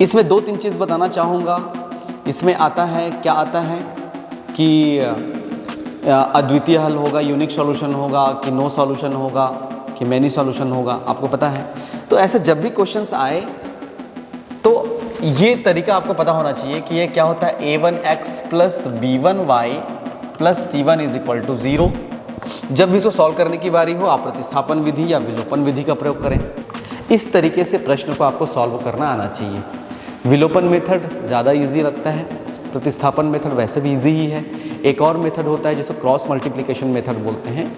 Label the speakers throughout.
Speaker 1: इसमें दो तीन चीज़ बताना चाहूँगा। इसमें आता है, क्या आता है कि अद्वितीय हल होगा, यूनिक सॉल्यूशन होगा, कि नो सॉल्यूशन होगा, कि मैनी सॉल्यूशन होगा, आपको पता है। तो ऐसे जब भी क्वेश्चंस आए तो ये तरीका आपको पता होना चाहिए कि ये क्या होता है, a1x plus b1y plus c1 is equal to 0। जब भी इसको सॉल्व करने की बारी हो आप प्रतिस्थापन विधि या विलोपन विधि का प्रयोग करें। इस तरीके से प्रश्न को आपको सॉल्व करना आना चाहिए। विलोपन मेथड ज़्यादा इजी लगता है, प्रतिस्थापन मेथड वैसे भी इजी ही है। एक और मेथड होता है जिसको क्रॉस मल्टीप्लिकेशन मेथड बोलते हैं,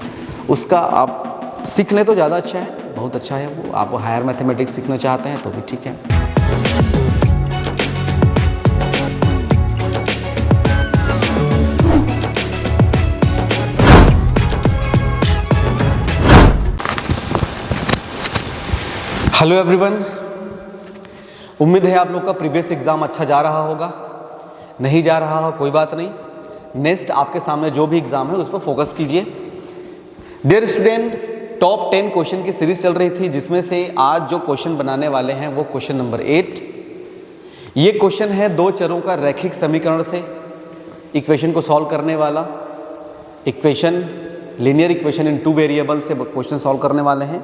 Speaker 1: उसका आप सीख लें तो ज़्यादा अच्छा है, बहुत अच्छा है वो। आप हायर मैथमेटिक्स सीखना चाहते हैं तो भी ठीक है। हेलो एवरीवन, उम्मीद है आप लोग का प्रीवियस एग्ज़ाम अच्छा जा रहा होगा। नहीं जा रहा हो कोई बात नहीं, नेक्स्ट आपके सामने जो भी एग्ज़ाम है उस पर फोकस कीजिए। डियर स्टूडेंट, टॉप 10 क्वेश्चन की सीरीज चल रही थी जिसमें से आज जो क्वेश्चन बनाने वाले हैं वो क्वेश्चन नंबर 8। ये क्वेश्चन है दो चरों का रैखिक समीकरण से इक्वेशन को सॉल्व करने वाला। Equation, linear equation in 2 variable से क्वेश्चन सॉल्व करने वाले हैं।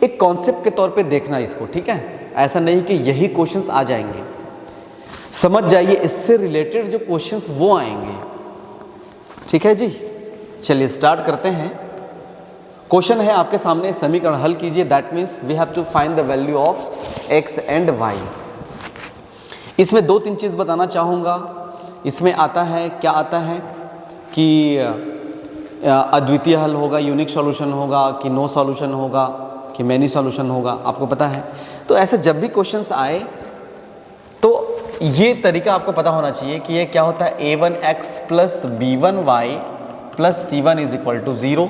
Speaker 1: एक कॉन्सेप्ट के तौर पे देखना इसको, ठीक है। ऐसा नहीं कि यही क्वेश्चंस आ जाएंगे, समझ जाइए इससे रिलेटेड जो क्वेश्चंस वो आएंगे, ठीक है जी। चलिए स्टार्ट करते हैं। क्वेश्चन है आपके सामने, समीकरण हल कीजिए। That means we have to find the value of x and y। इसमें दो तीन चीज़ बताना चाहूँगा। इसमें आता है, क्या आता है कि अद्वितीय हल होगा, यूनिक सॉल्यूशन होगा, कि नो सॉल्यूशन होगा, कि मैनी सॉल्यूशन होगा, आपको पता है। तो ऐसे जब भी क्वेश्चंस आए तो ये तरीका आपको पता होना चाहिए कि ये क्या होता है, a1x plus b1y plus c1 is equal to 0,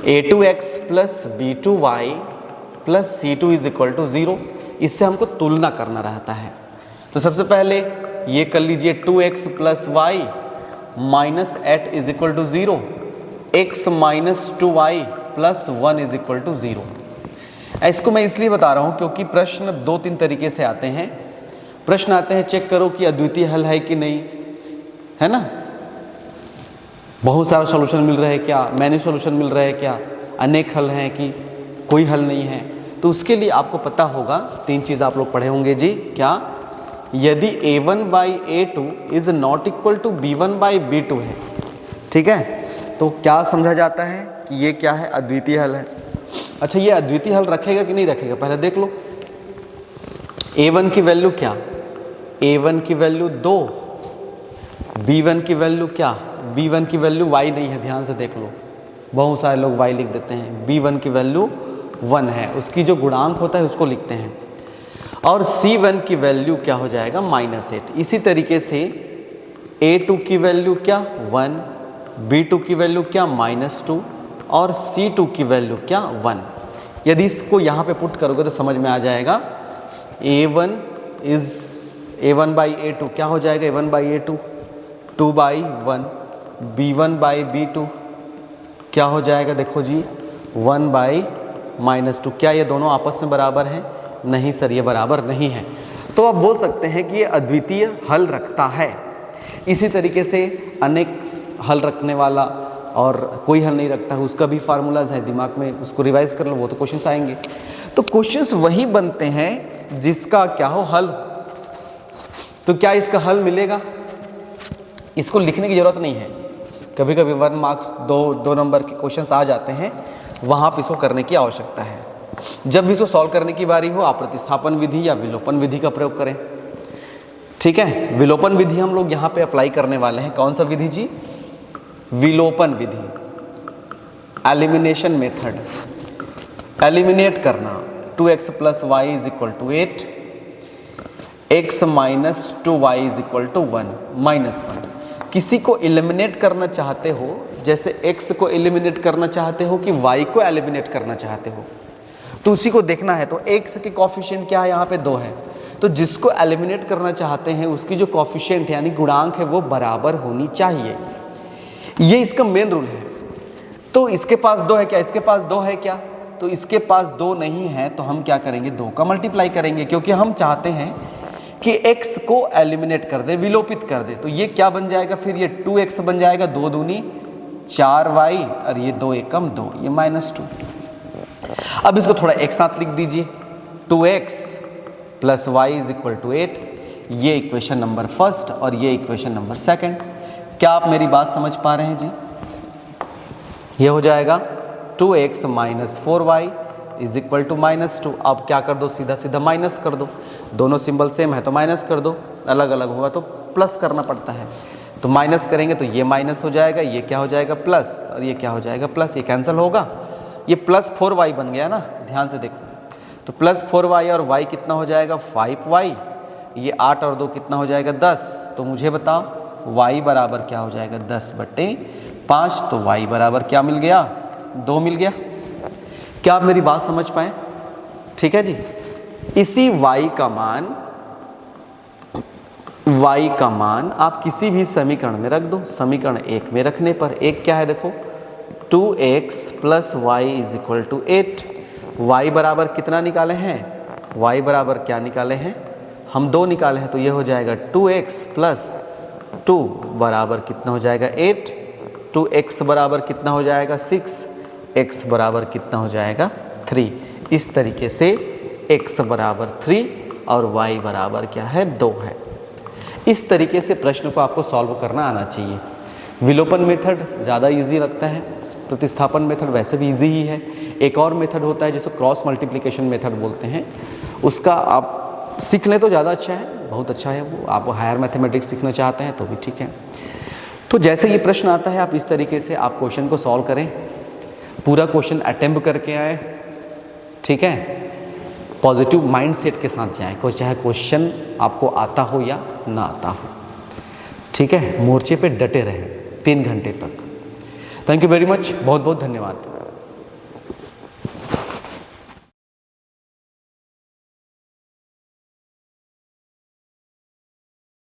Speaker 1: a2x plus b2y plus c2 is equal to 0। इससे हमको तुलना करना रहता है। तो सबसे पहले ये कर लीजिए 2x plus y minus 8 is equal to 0, x minus 2y plus 1 is equal to 0। इसको मैं इसलिए बता रहा हूँ क्योंकि प्रश्न दो तीन तरीके से आते हैं। प्रश्न आते हैं चेक करो कि अद्वितीय हल है कि नहीं, है ना, बहुत सारा सॉल्यूशन मिल रहा है क्या, मैनी सॉल्यूशन मिल रहा है क्या, अनेक हल हैं कि कोई हल नहीं है। तो उसके लिए आपको पता होगा, तीन चीज़ आप लोग पढ़े होंगे जी। क्या, यदि a1 by a2 is not equal to b1 by b2 है, ठीक है, तो क्या समझा जाता है कि ये क्या है, अद्वितीय हल है। अच्छा, ये अद्वितीय हल रखेगा कि नहीं रखेगा, पहले देख लो। a1 की वैल्यू क्या, a1 की वैल्यू 2, b1 की वैल्यू क्या, b1 की वैल्यू y नहीं है, ध्यान से देख लो, बहुत सारे लोग y लिख देते हैं। b1 की वैल्यू 1 है, उसकी जो गुणांक होता है उसको लिखते हैं। और c1 की वैल्यू क्या हो जाएगा, -8। इसी तरीके से a2 की वैल्यू क्या, 1, b2 की वैल्यू क्या, -2, और c2 की वैल्यू क्या, 1। यदि इसको यहाँ पे पुट करोगे तो समझ में आ जाएगा। a1 is a1 by a2 क्या हो जाएगा, a1 by a2 2 by 1, b1 by b2 क्या हो जाएगा, देखो जी 1 बाई -2। क्या ये दोनों आपस में बराबर हैं? नहीं सर, ये बराबर नहीं है। तो आप बोल सकते हैं कि ये अद्वितीय हल रखता है। इसी तरीके से अनेक हल रखने वाला और कोई हल नहीं रखता है, उसका भी फार्मूलाज है, दिमाग में उसको रिवाइज कर लो, वो तो क्वेश्चंस आएंगे। तो क्वेश्चंस वही बनते हैं जिसका क्या हो, हल। तो क्या इसका हल मिलेगा? इसको लिखने की जरूरत नहीं है। कभी कभी 1 मार्क्स 2 नंबर के क्वेश्चंस आ जाते हैं, वहाँ पर इसको करने की आवश्यकता है। जब भी इसको सॉल्व करने की बारी हो आप प्रतिस्थापन विधि या विलोपन विधि का प्रयोग करें, ठीक है। विलोपन विधि हम लोग यहाँ पे अप्लाई करने वाले हैं। कौन सा विधि जी? विलोपन विधि, एलिमिनेशन मेथड। एलिमिनेट करना, 2x plus y is equal to 8, x minus 2y is equal to 1, -1। किसी को एलिमिनेट करना चाहते हो, जैसे x को एलिमिनेट करना चाहते हो कि y को एलिमिनेट करना चाहते हो, तो उसी को देखना है। तो x के कोफिशिएंट क्या है, यहाँ पे 2 है। तो जिसको एलिमिनेट करना चाहते हैं उसकी जो कोफिशिएंट यानी गुणांक है वो बराबर होनी चाहिए। ये इसका मेन रूल है। तो इसके पास 2 है क्या, इसके पास 2 है क्या, तो इसके पास 2 नहीं है तो हम क्या करेंगे, 2 का मल्टीप्लाई करेंगे, क्योंकि हम चाहते हैं कि x को एलिमिनेट कर दे, विलोपित कर दे। तो ये क्या बन जाएगा फिर, ये 2x बन जाएगा, 2 दूनी 4y और ये 2 एकम 2, ये -2। अब इसको थोड़ा एक साथ लिख दीजिए, 2x plus y is equal to 8। ये इक्वेशन नंबर फर्स्ट और ये इक्वेशन नंबर सेकंड। क्या आप मेरी बात समझ पा रहे हैं जी? ये हो जाएगा 2x minus 4y is equal to -2। अब क्या कर दो, सीधा सीधा माइनस कर दो, दोनों सिंबल सेम है तो माइनस कर दो, अलग अलग हुआ तो प्लस करना पड़ता है। तो माइनस करेंगे तो ये माइनस हो जाएगा, ये क्या हो जाएगा प्लस, और ये क्या हो जाएगा प्लस, ये कैंसिल होगा, ये प्लस 4y बन गया ना, ध्यान से देखो। तो प्लस 4y और y कितना हो जाएगा 5y, ये 8 और 2 कितना हो जाएगा 10। तो मुझे बताओ y बराबर क्या हो जाएगा 10/5। तो y बराबर क्या मिल गया, 2 मिल गया। क्या आप मेरी बात समझ पाए? ठीक है जी। इसी y का मान आप किसी भी समीकरण में रख दो। समीकरण 1 में रखने पर, एक क्या है देखो, 2x plus y is equal to 8। y बराबर कितना निकाले हैं, y बराबर क्या निकाले हैं हम, 2 निकाले हैं। तो ये हो जाएगा 2x प्लस 2 बराबर कितना हो जाएगा 8, 2x बराबर कितना हो जाएगा 6, x बराबर कितना हो जाएगा 3। इस तरीके से x बराबर 3 और y बराबर क्या है 2 है। इस तरीके से प्रश्न को आपको सॉल्व करना आना चाहिए। विलोपन मेथड ज़्यादा इजी लगता है, प्रतिस्थापन मेथड वैसे भी इजी ही है। एक और मेथड होता है जिसको क्रॉस मल्टीप्लिकेशन मेथड बोलते हैं, उसका आप सीख लें तो ज़्यादा अच्छा है, बहुत अच्छा है वो। आप हायर मैथमेटिक्स सीखना चाहते हैं तो भी ठीक है। तो जैसे ये प्रश्न आता है आप इस तरीके से आप क्वेश्चन को सॉल्व करें, पूरा क्वेश्चन अटेम्प्ट करके आए, ठीक है। पॉजिटिव माइंडसेट के साथ जाएं, कोई चाहे क्वेश्चन आपको आता हो या ना आता हो, ठीक है। मोर्चे पे डटे रहें 3 घंटे तक। थैंक यू वेरी मच, बहुत बहुत धन्यवाद।